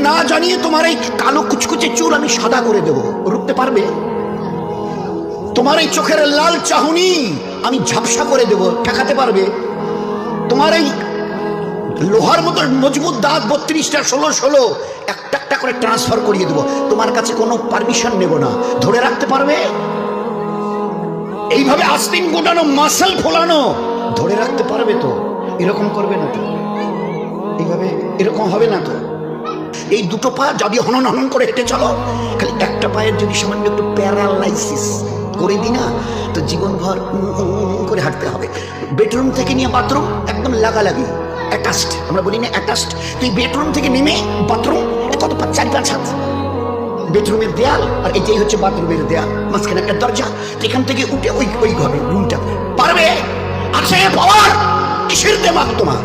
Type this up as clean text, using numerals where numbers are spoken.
না জানিয়ে তোমার এই কালো কুচকুচে চুল আমি সাদা করে দেব, রুখতে পারবে? তোমার এই চোখের লাল চাহনি আমি ঝাপসা করে দেব, ঠেকাতে পারবে? তোমার এই লোহার মতো মজবুত দাঁত 32টা 16 একটা একটা করে ট্রান্সফার করিয়ে দেবো, তোমার কাছে কোনো পারমিশন নেব না, ধরে রাখতে পারবে? এইভাবে আস্তিন গোটানো, মাসল ফোলানো, ধরে রাখতে পারবে তো? এরকম করবে না তো? এইভাবে এরকম হবে না তো? এই দুটো পা যদি হনন হনন করে হেঁটে চলো, খালি একটা পায়ের যদি সামান্য একটু প্যারালাইসিস করে দিই না, তো জীবনভর করে হাঁটতে হবে। বেডরুম থেকে নিয়ে বাথরুম একদম লাগালাগি, অ্যাটাচড, আমরা বলি না অ্যাটাচড। তুই বেডরুম থেকে নেমে বাথরুম কত 4-5 হাত, বেডরুমের দেয়াল আর এটাই হচ্ছে বাথরুমের দেয়াল, মাঝখানে একটা দরজা, এখান থেকে উঠে ওই ঘরে রুমটা পারবে? আছে পাওয়ার? কিসের দেমাগ তোমার?